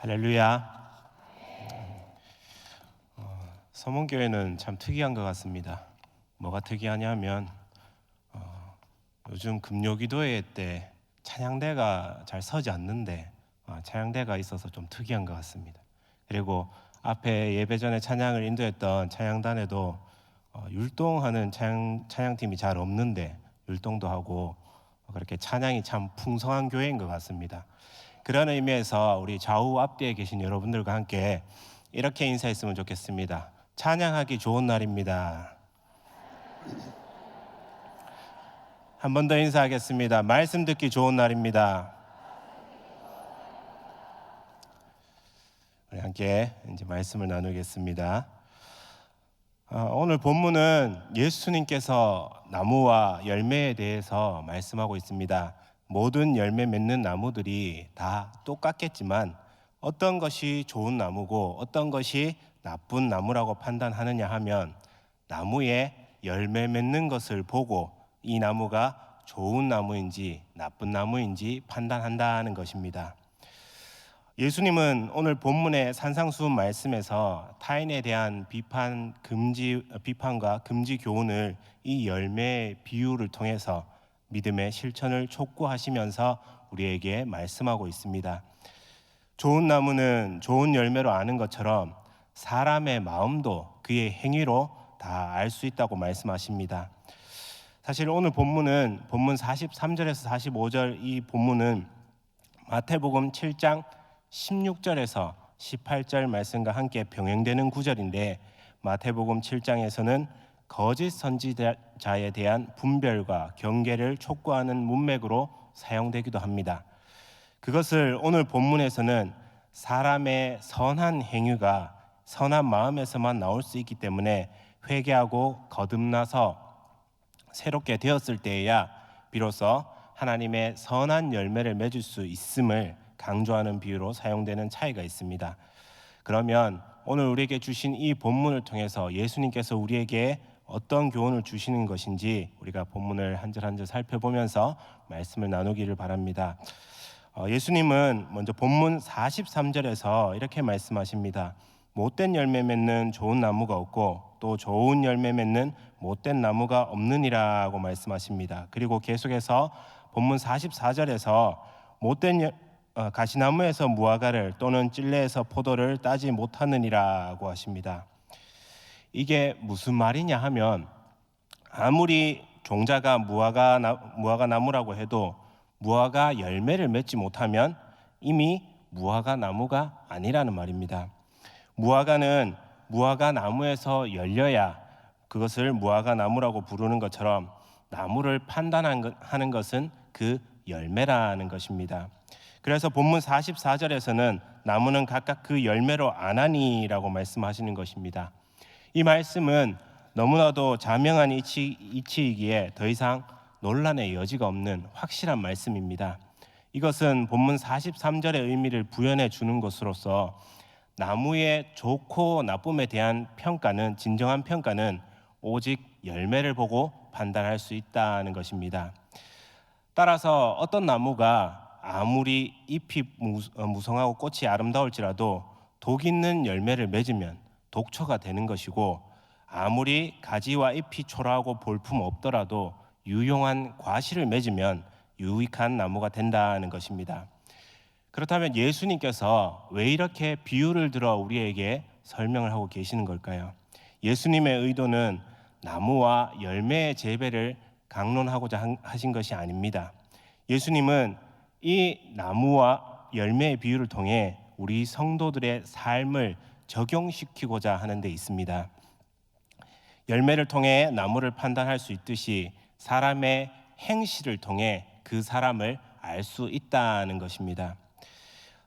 할렐루야. 서문교회는 참 특이한 것 같습니다. 뭐가 특이하냐면 요즘 금요기도회 때 찬양대가 잘 서지 않는데 찬양대가 있어서 좀 특이한 것 같습니다. 그리고 앞에 예배 전에 찬양을 인도했던 찬양단에도 율동하는 찬양팀이 잘 없는데 율동도 하고 그렇게 찬양이 참 풍성한 교회인 것 같습니다. 그런 의미에서 우리 좌우 앞뒤에 계신 여러분들과 함께 이렇게 인사했으면 좋겠습니다. 찬양하기 좋은 날입니다. 한 번 더 인사하겠습니다. 말씀 듣기 좋은 날입니다. 우리 함께 이제 말씀을 나누겠습니다. 오늘 본문은 예수님께서 나무와 열매에 대해서 말씀하고 있습니다. 모든 열매 맺는 나무들이 다 똑같겠지만 어떤 것이 좋은 나무고 어떤 것이 나쁜 나무라고 판단하느냐 하면 나무에 열매 맺는 것을 보고 이 나무가 좋은 나무인지 나쁜 나무인지 판단한다는 것입니다. 예수님은 오늘 본문의 산상수훈 말씀에서 타인에 대한 비판과 금지 교훈을 이 열매의 비유를 통해서 믿음의 실천을 촉구하시면서 우리에게 말씀하고 있습니다. 좋은 나무는 좋은 열매로 아는 것처럼 사람의 마음도 그의 행위로 다 알 수 있다고 말씀하십니다. 사실 오늘 본문은 본문 43절에서 45절 이 본문은 마태복음 7장 16절에서 18절 말씀과 함께 병행되는 구절인데 마태복음 7장에서는 거짓 선지자에 대한 분별과 경계를 촉구하는 문맥으로 사용되기도 합니다. 그것을 오늘 본문에서는 사람의 선한 행위가 선한 마음에서만 나올 수 있기 때문에 회개하고 거듭나서 새롭게 되었을 때에야 비로소 하나님의 선한 열매를 맺을 수 있음을 강조하는 비유로 사용되는 차이가 있습니다. 그러면 오늘 우리에게 주신 이 본문을 통해서 예수님께서 우리에게 어떤 교훈을 주시는 것인지 우리가 본문을 한 절 한 절 살펴보면서 말씀을 나누기를 바랍니다. 예수님은 먼저 본문 43절에서 이렇게 말씀하십니다. 못된 열매 맺는 좋은 나무가 없고 또 좋은 열매 맺는 못된 나무가 없느니라고 말씀하십니다. 그리고 계속해서 본문 44절에서 못된 가시나무에서 무화과를 또는 찔레에서 포도를 따지 못하느니라고 하십니다. 이게 무슨 말이냐 하면 아무리 종자가 무화과 나무라고 해도 무화과 열매를 맺지 못하면 이미 무화과 나무가 아니라는 말입니다. 무화과는 무화과 나무에서 열려야 그것을 무화과 나무라고 부르는 것처럼 나무를 판단하는 것은 그 열매라는 것입니다. 그래서 본문 44절에서는 나무는 각각 그 열매로 아나니라고 말씀하시는 것입니다. 이 말씀은 너무나도 자명한 이치이기에 더 이상 논란의 여지가 없는 확실한 말씀입니다. 이것은 본문 43절의 의미를 부연해 주는 것으로서 나무의 좋고 나쁨에 대한 평가는 진정한 평가는 오직 열매를 보고 판단할 수 있다는 것입니다. 따라서 어떤 나무가 아무리 잎이 무성하고 꽃이 아름다울지라도 독 있는 열매를 맺으면 독초가 되는 것이고 아무리 가지와 잎이 초라하고 볼품 없더라도 유용한 과실을 맺으면 유익한 나무가 된다는 것입니다. 그렇다면 예수님께서 왜 이렇게 비유를 들어 우리에게 설명을 하고 계시는 걸까요? 예수님의 의도는 나무와 열매의 재배를 강론하고자 하신 것이 아닙니다. 예수님은 이 나무와 열매의 비유를 통해 우리 성도들의 삶을 적용시키고자 하는 데 있습니다. 열매를 통해 나무를 판단할 수 있듯이 사람의 행실을 통해 그 사람을 알 수 있다는 것입니다.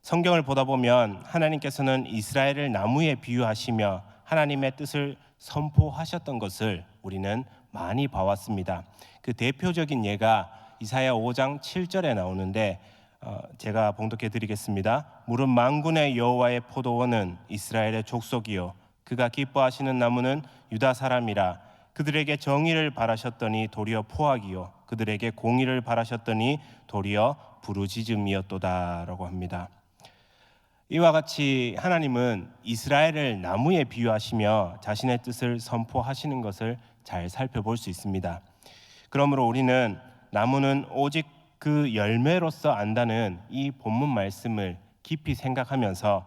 성경을 보다 보면 하나님께서는 이스라엘을 나무에 비유하시며 하나님의 뜻을 선포하셨던 것을 우리는 많이 봐왔습니다. 그 대표적인 예가 이사야 5장 7절에 나오는데 제가 봉독해 드리겠습니다. 무릇 만군의 여호와의 포도원은 이스라엘의 족속이요 그가 기뻐하시는 나무는 유다 사람이라. 그들에게 정의를 바라셨더니 도리어 포악이요 그들에게 공의를 바라셨더니 도리어 부르짖음이었도다라고 합니다. 이와 같이 하나님은 이스라엘을 나무에 비유하시며 자신의 뜻을 선포하시는 것을 잘 살펴볼 수 있습니다. 그러므로 우리는 나무는 오직 그 열매로서 안다는 이 본문 말씀을 깊이 생각하면서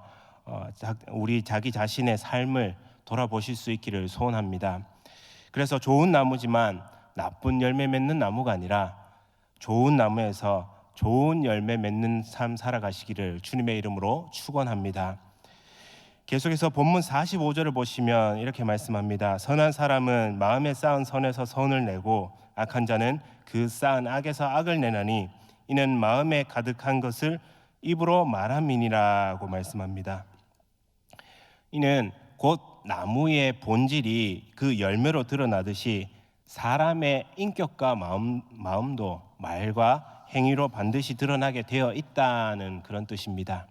우리 자기 자신의 삶을 돌아보실 수 있기를 소원합니다. 그래서 좋은 나무지만 나쁜 열매 맺는 나무가 아니라 좋은 나무에서 좋은 열매 맺는 삶 살아가시기를 주님의 이름으로 축원합니다. 계속해서 본문 45절을 보시면 이렇게 말씀합니다. 선한 사람은 마음에 쌓은 선에서 선을 내고 악한 자는 그 쌓은 악에서 악을 내나니 이는 마음에 가득한 것을 입으로 말함이니라고 말씀합니다. 이는 곧 나무의 본질이 그 열매로 드러나듯이 사람의 인격과 마음도 말과 행위로 반드시 드러나게 되어 있다는 그런 뜻입니다.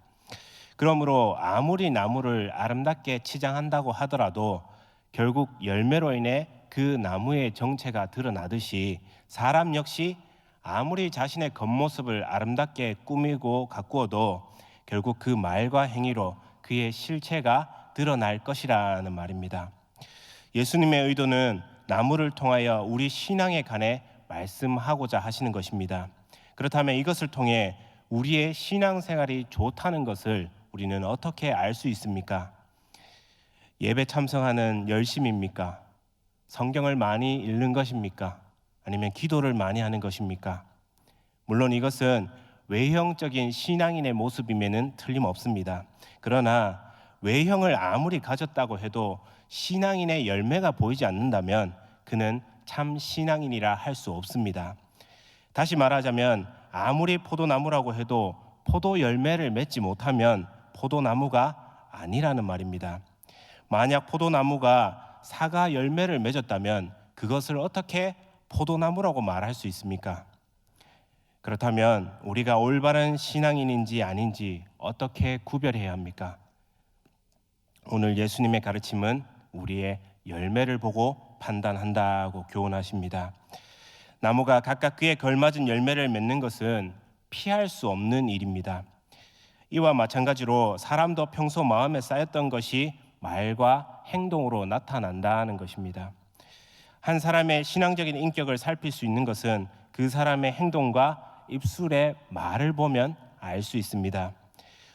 그러므로 아무리 나무를 아름답게 치장한다고 하더라도 결국 열매로 인해 그 나무의 정체가 드러나듯이 사람 역시 아무리 자신의 겉모습을 아름답게 꾸미고 가꾸어도 결국 그 말과 행위로 그의 실체가 드러날 것이라는 말입니다. 예수님의 의도는 나무를 통하여 우리 신앙에 관해 말씀하고자 하시는 것입니다. 그렇다면 이것을 통해 우리의 신앙생활이 좋다는 것을 우리는 어떻게 알 수 있습니까? 예배 참석하는 열심입니까? 성경을 많이 읽는 것입니까? 아니면 기도를 많이 하는 것입니까? 물론 이것은 외형적인 신앙인의 모습임에는 틀림없습니다. 그러나 외형을 아무리 가졌다고 해도 신앙인의 열매가 보이지 않는다면 그는 참 신앙인이라 할 수 없습니다. 다시 말하자면 아무리 포도나무라고 해도 포도 열매를 맺지 못하면 포도나무가 아니라는 말입니다. 만약 포도나무가 사과 열매를 맺었다면 그것을 어떻게 포도나무라고 말할 수 있습니까? 그렇다면 우리가 올바른 신앙인인지 아닌지 어떻게 구별해야 합니까? 오늘 예수님의 가르침은 우리의 열매를 보고 판단한다고 교훈하십니다. 나무가 각각 그에 걸맞은 열매를 맺는 것은 피할 수 없는 일입니다. 이와 마찬가지로 사람도 평소 마음에 쌓였던 것이 말과 행동으로 나타난다는 것입니다. 한 사람의 신앙적인 인격을 살필 수 있는 것은 그 사람의 행동과 입술의 말을 보면 알 수 있습니다.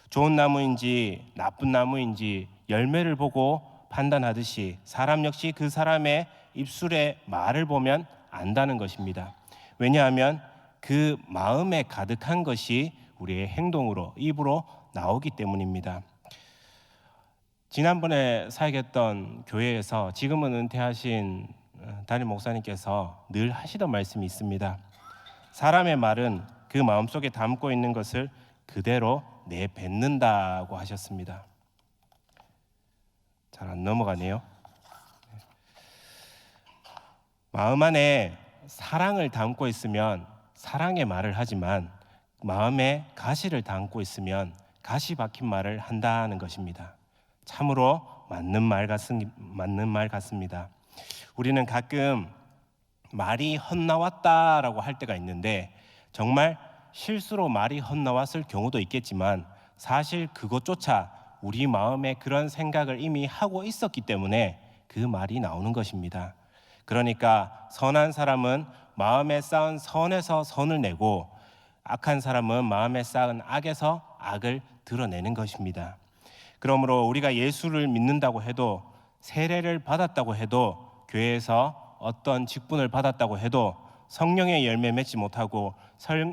좋은 나무인지 나쁜 나무인지 열매를 보고 판단하듯이 사람 역시 그 사람의 입술의 말을 보면 안다는 것입니다. 왜냐하면 그 마음에 가득한 것이 우리의 행동으로 입으로 나오기 때문입니다. 지난번에 사역했던 교회에서 지금은 은퇴하신 담임 목사님께서 늘 하시던 말씀이 있습니다. 사람의 말은 그 마음속에 담고 있는 것을 그대로 내뱉는다고 하셨습니다. 잘 안 넘어가네요. 마음 안에 사랑을 담고 있으면 사랑의 말을 하지만 마음에 가시를 담고 있으면 가시 박힌 말을 한다는 것입니다. 참으로 맞는 말 같습니다. 우리는 가끔 말이 헛나왔다라고 할 때가 있는데 정말 실수로 말이 헛나왔을 경우도 있겠지만 사실 그것조차 우리 마음에 그런 생각을 이미 하고 있었기 때문에 그 말이 나오는 것입니다. 그러니까 선한 사람은 마음에 쌓은 선에서 선을 내고 악한 사람은 마음에 쌓은 악에서 악을 드러내는 것입니다. 그러므로 우리가 예수를 믿는다고 해도 세례를 받았다고 해도 교회에서 어떤 직분을 받았다고 해도 성령의 열매 맺지 못하고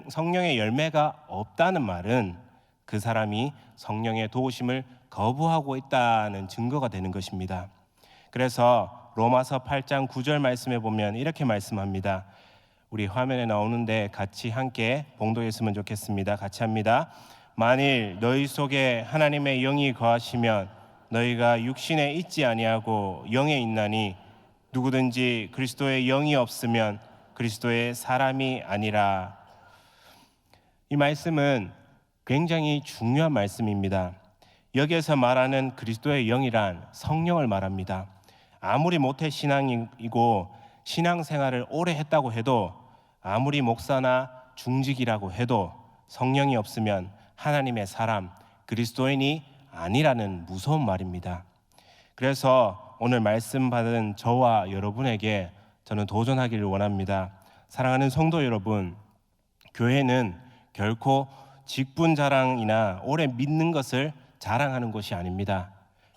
성령의 열매가 없다는 말은 그 사람이 성령의 도우심을 거부하고 있다는 증거가 되는 것입니다. 그래서 로마서 8장 9절 말씀에 보면 이렇게 말씀합니다. 우리 화면에 나오는데 같이 함께 봉독했으면 좋겠습니다. 같이 합니다. 만일 너희 속에 하나님의 영이 거하시면 너희가 육신에 있지 아니하고 영에 있나니 누구든지 그리스도의 영이 없으면 그리스도의 사람이 아니라. 이 말씀은 굉장히 중요한 말씀입니다. 여기에서 말하는 그리스도의 영이란 성령을 말합니다. 아무리 모태 신앙이고 신앙생활을 오래 했다고 해도 아무리 목사나 중직이라고 해도 성령이 없으면 하나님의 사람, 그리스도인이 아니라는 무서운 말입니다. 그래서 오늘 말씀 받은 저와 여러분에게 저는 도전하기를 원합니다. 사랑하는 성도 여러분, 교회는 결코 직분 자랑이나 오래 믿는 것을 자랑하는 곳이 아닙니다.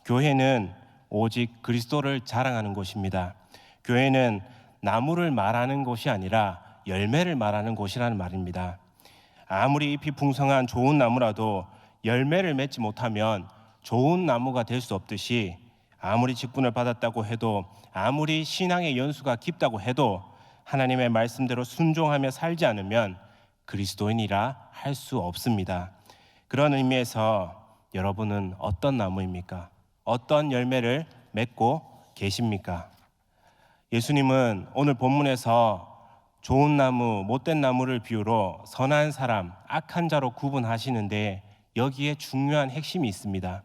교회는 오직 그리스도를 자랑하는 곳입니다. 교회는 나무를 말하는 곳이 아니라 열매를 말하는 곳이라는 말입니다. 아무리 잎이 풍성한 좋은 나무라도 열매를 맺지 못하면 좋은 나무가 될 수 없듯이, 아무리 직분을 받았다고 해도, 아무리 신앙의 연수가 깊다고 해도 하나님의 말씀대로 순종하며 살지 않으면 그리스도인이라 할 수 없습니다. 그런 의미에서 여러분은 어떤 나무입니까? 어떤 열매를 맺고 계십니까? 예수님은 오늘 본문에서 좋은 나무, 못된 나무를 비유로 선한 사람, 악한 자로 구분하시는데 여기에 중요한 핵심이 있습니다.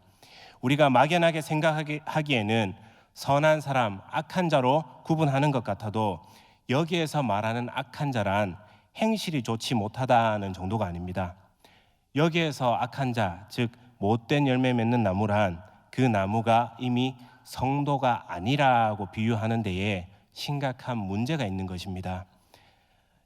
우리가 막연하게 생각하기에는 선한 사람, 악한 자로 구분하는 것 같아도 여기에서 말하는 악한 자란 행실이 좋지 못하다는 정도가 아닙니다. 여기에서 악한 자, 즉 못된 열매 맺는 나무란 그 나무가 이미 성도가 아니라고 비유하는 데에 심각한 문제가 있는 것입니다.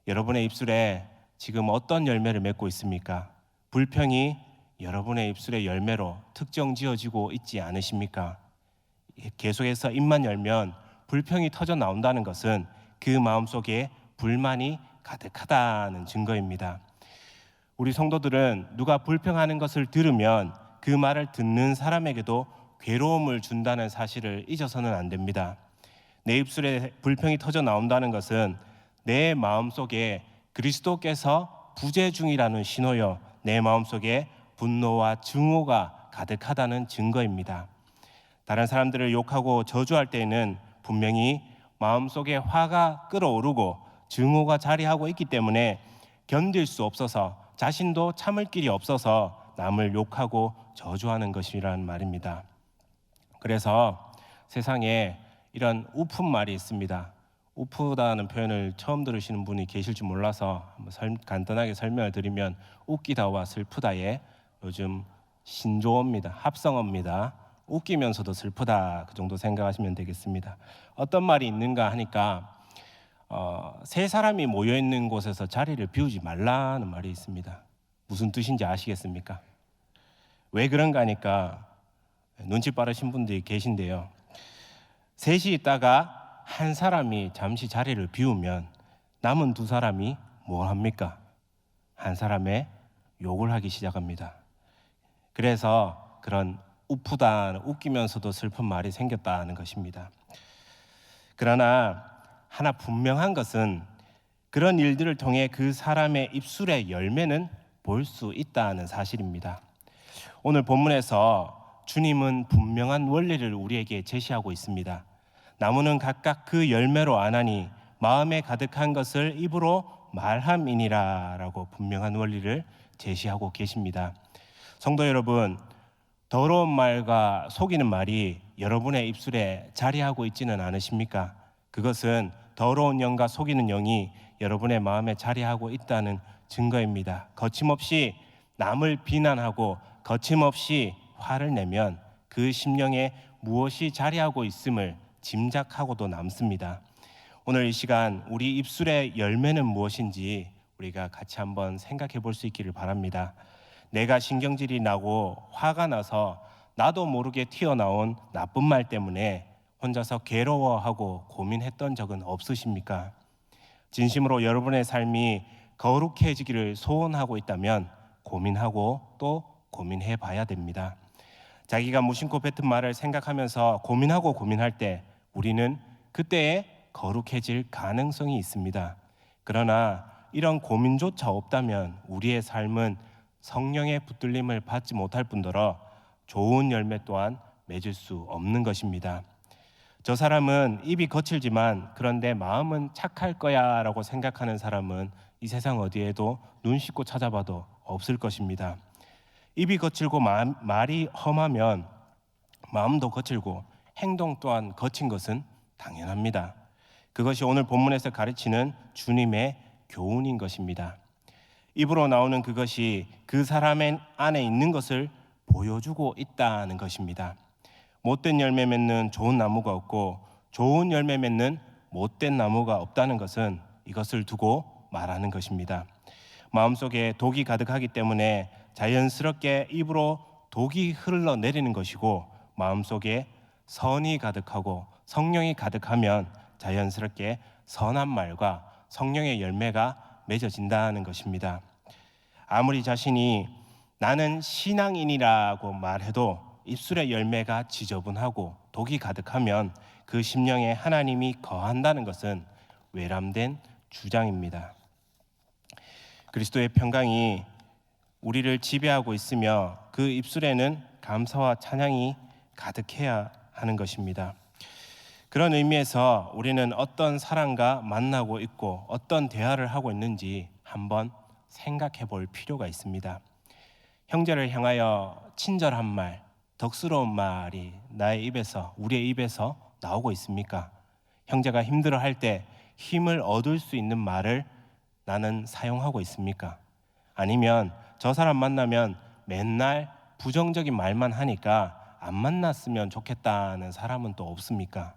여러분의 입술에 지금 어떤 열매를 맺고 있습니까? 불평이 여러분의 입술의 열매로 특정 지어지고 있지 않으십니까? 계속해서 입만 열면 불평이 터져 나온다는 것은 그 마음속에 불만이 가득하다는 증거입니다. 우리 성도들은 누가 불평하는 것을 들으면 그 말을 듣는 사람에게도 괴로움을 준다는 사실을 잊어서는 안 됩니다. 내 입술에 불평이 터져 나온다는 것은 내 마음속에 그리스도께서 부재 중이라는 신호여, 내 마음속에 분노와 증오가 가득하다는 증거입니다. 다른 사람들을 욕하고 저주할 때에는 분명히 마음속에 화가 끓어오르고 증오가 자리하고 있기 때문에 견딜 수 없어서, 자신도 참을 길이 없어서 남을 욕하고 저주하는 것이란 말입니다. 그래서 세상에 이런 우픈 말이 있습니다. 우프다는 표현을 처음 들으시는 분이 계실지 몰라서 한번 간단하게 설명을 드리면, 웃기다와 슬프다의 요즘 신조어입니다. 합성어입니다. 웃기면서도 슬프다, 그 정도 생각하시면 되겠습니다. 어떤 말이 있는가 하니까 세 사람이 모여있는 곳에서 자리를 비우지 말라는 말이 있습니다. 무슨 뜻인지 아시겠습니까? 왜 그런가 하니까 눈치 빠르신 분들이 계신데요, 셋이 있다가 한 사람이 잠시 자리를 비우면 남은 두 사람이 뭘 합니까? 한 사람의 욕을 하기 시작합니다. 그래서 그런 우프다, 웃기면서도 슬픈 말이 생겼다는 것입니다. 그러나 하나 분명한 것은 그런 일들을 통해 그 사람의 입술의 열매는 볼 수 있다는 사실입니다. 오늘 본문에서 주님은 분명한 원리를 우리에게 제시하고 있습니다. 나무는 각각 그 열매로 아나니 마음에 가득한 것을 입으로 말함이니라라고 분명한 원리를 제시하고 계십니다. 성도 여러분, 더러운 말과 속이는 말이 여러분의 입술에 자리하고 있지는 않으십니까? 그것은 더러운 영과 속이는 영이 여러분의 마음에 자리하고 있다는 증거입니다. 거침없이 남을 비난하고 거침없이 화를 내면 그 심령에 무엇이 자리하고 있음을 짐작하고도 남습니다. 오늘 이 시간 우리 입술의 열매는 무엇인지 우리가 같이 한번 생각해 볼 수 있기를 바랍니다. 내가 신경질이 나고 화가 나서 나도 모르게 튀어나온 나쁜 말 때문에 혼자서 괴로워하고 고민했던 적은 없으십니까? 진심으로 여러분의 삶이 거룩해지기를 소원하고 있다면 고민하고 또 고민해 봐야 됩니다. 자기가 무심코 뱉은 말을 생각하면서 고민하고 고민할 때 우리는 그때에 거룩해질 가능성이 있습니다. 그러나 이런 고민조차 없다면 우리의 삶은 성령의 붙들림을 받지 못할 뿐더러 좋은 열매 또한 맺을 수 없는 것입니다. 저 사람은 입이 거칠지만 그런데 마음은 착할 거야 라고 생각하는 사람은 이 세상 어디에도 눈 씻고 찾아봐도 없을 것입니다. 입이 거칠고 말이 험하면 마음도 거칠고 행동 또한 거친 것은 당연합니다. 그것이 오늘 본문에서 가르치는 주님의 교훈인 것입니다. 입으로 나오는 그것이 그 사람 안에 있는 것을 보여주고 있다는 것입니다. 못된 열매 맺는 좋은 나무가 없고 좋은 열매 맺는 못된 나무가 없다는 것은 이것을 두고 말하는 것입니다. 마음속에 독이 가득하기 때문에 자연스럽게 입으로 독이 흘러내리는 것이고, 마음속에 선이 가득하고 성령이 가득하면 자연스럽게 선한 말과 성령의 열매가 맺어진다는 것입니다. 아무리 자신이 나는 신앙인이라고 말해도 입술의 열매가 지저분하고 독이 가득하면 그 심령에 하나님이 거한다는 것은 외람된 주장입니다. 그리스도의 평강이 우리를 지배하고 있으며 그 입술에는 감사와 찬양이 가득해야 하는 것입니다. 그런 의미에서 우리는 어떤 사람과 만나고 있고 어떤 대화를 하고 있는지 한번 생각해 볼 필요가 있습니다. 형제를 향하여 친절한 말, 덕스러운 말이 나의 입에서, 우리의 입에서 나오고 있습니까? 형제가 힘들어할 때 힘을 얻을 수 있는 말을 나는 사용하고 있습니까? 아니면 저 사람 만나면 맨날 부정적인 말만 하니까 안 만났으면 좋겠다는 사람은 또 없습니까?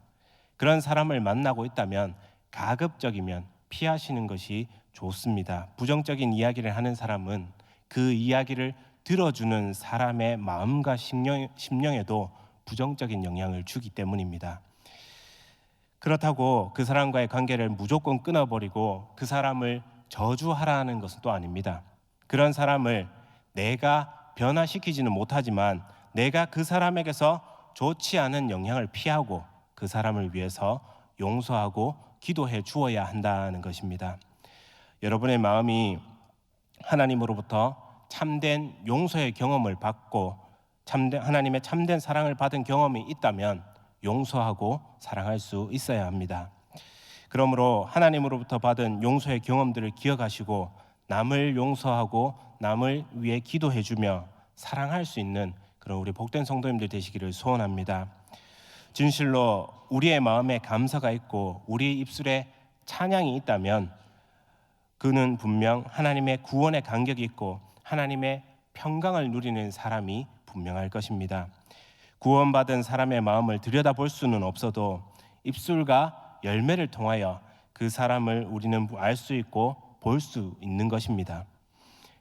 그런 사람을 만나고 있다면 가급적이면 피하시는 것이 좋습니다. 부정적인 이야기를 하는 사람은 그 이야기를 들어주는 사람의 마음과 심령에도 부정적인 영향을 주기 때문입니다. 그렇다고 그 사람과의 관계를 무조건 끊어버리고 그 사람을 저주하라는 것은 또 아닙니다. 그런 사람을 내가 변화시키지는 못하지만 내가 그 사람에게서 좋지 않은 영향을 피하고 그 사람을 위해서 용서하고 기도해 주어야 한다는 것입니다. 여러분의 마음이 하나님으로부터 참된 용서의 경험을 받고 하나님의 참된 사랑을 받은 경험이 있다면 용서하고 사랑할 수 있어야 합니다. 그러므로 하나님으로부터 받은 용서의 경험들을 기억하시고 남을 용서하고 남을 위해 기도해주며 사랑할 수 있는 그런 우리 복된 성도님들 되시기를 소원합니다. 진실로 우리의 마음에 감사가 있고 우리 입술에 찬양이 있다면 그는 분명 하나님의 구원의 간격이 있고 하나님의 평강을 누리는 사람이 분명할 것입니다. 구원받은 사람의 마음을 들여다볼 수는 없어도 입술과 열매를 통하여 그 사람을 우리는 알 수 있고 볼 수 있는 것입니다.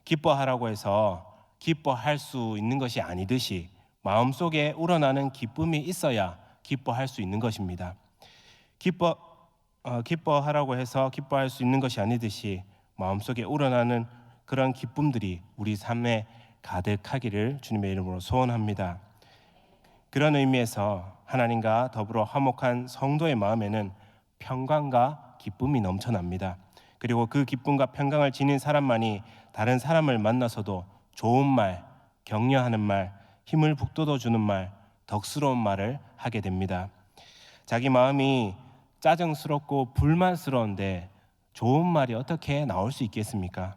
기뻐하라고 해서 기뻐할 수 있는 것이 아니듯이 마음속에 우러나는 기쁨이 있어야 기뻐할 수 있는 것입니다. 기뻐하라고 해서 기뻐할 수 있는 것이 아니듯이 마음속에 우러나는 그런 기쁨들이 우리 삶에 가득하기를 주님의 이름으로 소원합니다. 그런 의미에서 하나님과 더불어 화목한 성도의 마음에는 평강과 기쁨이 넘쳐납니다. 그리고 그 기쁨과 평강을 지닌 사람만이 다른 사람을 만나서도 좋은 말, 격려하는 말, 힘을 북돋워주는 말, 덕스러운 말을 하게 됩니다. 자기 마음이 짜증스럽고 불만스러운데 좋은 말이 어떻게 나올 수 있겠습니까?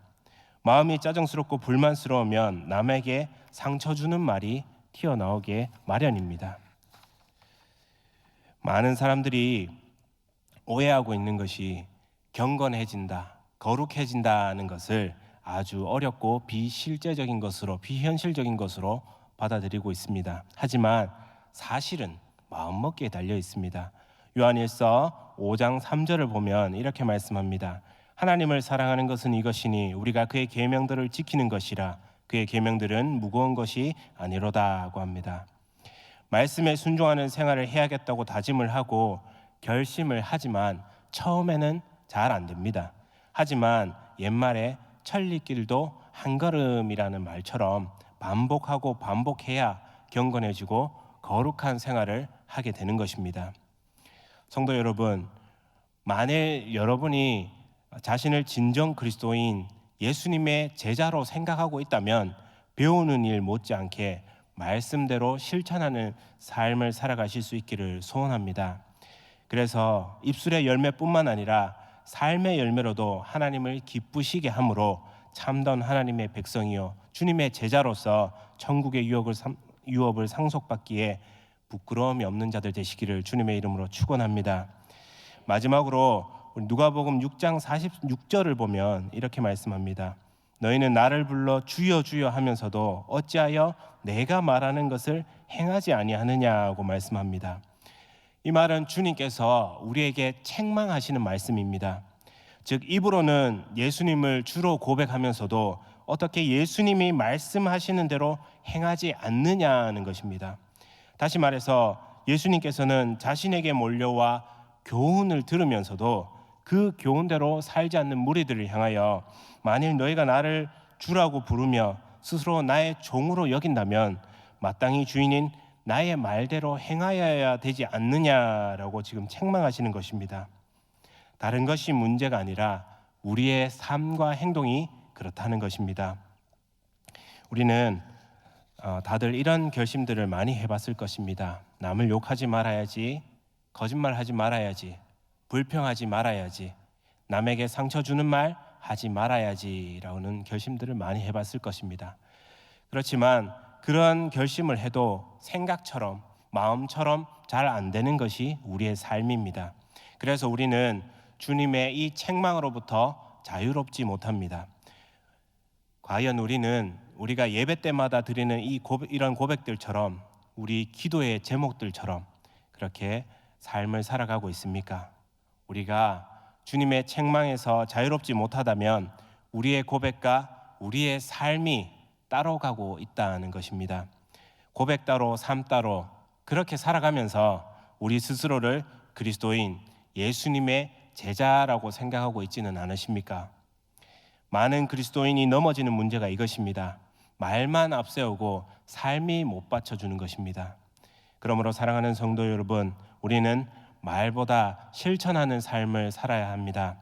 마음이 짜증스럽고 불만스러우면 남에게 상처 주는 말이 튀어나오게 마련입니다. 많은 사람들이 오해하고 있는 것이 경건해진다, 거룩해진다는 것을 아주 어렵고 비실제적인 것으로, 비현실적인 것으로 받아들이고 있습니다. 하지만 사실은 마음먹기에 달려 있습니다. 요한일서 5장 3절을 보면 이렇게 말씀합니다. 하나님을 사랑하는 것은 이것이니 우리가 그의 계명들을 지키는 것이라. 그의 계명들은 무거운 것이 아니로다고 합니다. 말씀에 순종하는 생활을 해야겠다고 다짐을 하고 결심을 하지만 처음에는 잘 안 됩니다. 하지만 옛말에 천리길도 한 걸음이라는 말처럼 반복하고 반복해야 경건해지고 거룩한 생활을 하게 되는 것입니다. 성도 여러분, 만일 여러분이 자신을 진정 그리스도인 예수님의 제자로 생각하고 있다면 배우는 일 못지않게 말씀대로 실천하는 삶을 살아가실 수 있기를 소원합니다. 그래서 입술의 열매뿐만 아니라 삶의 열매로도 하나님을 기쁘시게 함으로 참된 하나님의 백성이요 주님의 제자로서 천국의 유업을 상속받기에 부끄러움이 없는 자들 되시기를 주님의 이름으로 축원합니다. 마지막으로 누가복음 6장 46절을 보면 이렇게 말씀합니다. 너희는 나를 불러 주여 주여 하면서도 어찌하여 내가 말하는 것을 행하지 아니하느냐고 말씀합니다. 이 말은 주님께서 우리에게 책망하시는 말씀입니다. 즉 입으로는 예수님을 주로 고백하면서도 어떻게 예수님이 말씀하시는 대로 행하지 않느냐는 것입니다. 다시 말해서 예수님께서는 자신에게 몰려와 교훈을 들으면서도 그 교훈대로 살지 않는 무리들을 향하여 만일 너희가 나를 주라고 부르며 스스로 나의 종으로 여긴다면 마땅히 주인인 나의 말대로 행하여야 되지 않느냐라고 지금 책망하시는 것입니다. 다른 것이 문제가 아니라 우리의 삶과 행동이 그렇다는 것입니다. 우리는 다들 이런 결심들을 많이 해봤을 것입니다. 남을 욕하지 말아야지, 거짓말하지 말아야지, 불평하지 말아야지, 남에게 상처 주는 말 하지 말아야지라는 결심들을 많이 해봤을 것입니다. 그렇지만 그런 결심을 해도 생각처럼 마음처럼 잘 안 되는 것이 우리의 삶입니다. 그래서 우리는 주님의 이 책망으로부터 자유롭지 못합니다. 과연 우리가 예배 때마다 드리는 이런 고백들처럼 우리 기도의 제목들처럼 그렇게 삶을 살아가고 있습니까? 우리가 주님의 책망에서 자유롭지 못하다면 우리의 고백과 우리의 삶이 따로 가고 있다는 것입니다. 고백 따로 삶 따로 그렇게 살아가면서 우리 스스로를 그리스도인 예수님의 제자라고 생각하고 있지는 않으십니까? 많은 그리스도인이 넘어지는 문제가 이것입니다. 말만 앞세우고 삶이 못 받쳐주는 것입니다. 그러므로 사랑하는 성도 여러분, 우리는 말보다 실천하는 삶을 살아야 합니다.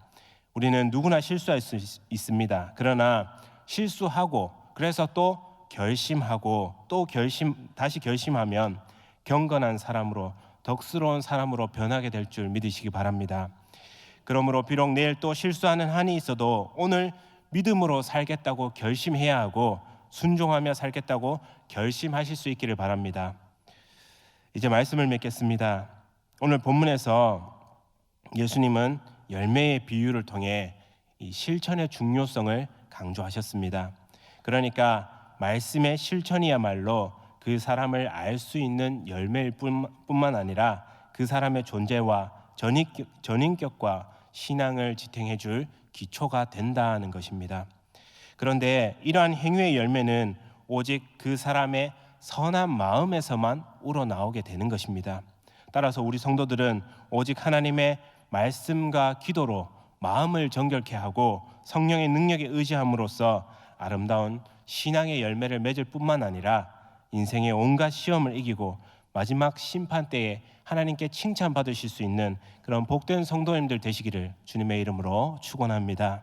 우리는 누구나 실수할 수 있습니다. 그러나 실수하고 그래서 또 결심하고 또 다시 결심하면 경건한 사람으로 덕스러운 사람으로 변하게 될 줄 믿으시기 바랍니다. 그러므로 비록 내일 또 실수하는 한이 있어도 오늘 믿음으로 살겠다고 결심해야 하고 순종하며 살겠다고 결심하실 수 있기를 바랍니다. 이제 말씀을 맺겠습니다. 오늘 본문에서 예수님은 열매의 비유를 통해 이 실천의 중요성을 강조하셨습니다. 그러니까 말씀의 실천이야말로 그 사람을 알 수 있는 열매일 뿐만 아니라 그 사람의 존재와 전인격과 신앙을 지탱해 줄 기초가 된다는 것입니다. 그런데 이러한 행위의 열매는 오직 그 사람의 선한 마음에서만 우러나오게 되는 것입니다. 따라서 우리 성도들은 오직 하나님의 말씀과 기도로 마음을 정결케 하고 성령의 능력에 의지함으로써 아름다운 신앙의 열매를 맺을 뿐만 아니라 인생의 온갖 시험을 이기고 마지막 심판 때에 하나님께 칭찬받으실 수 있는 그런 복된 성도님들 되시기를 주님의 이름으로 축원합니다.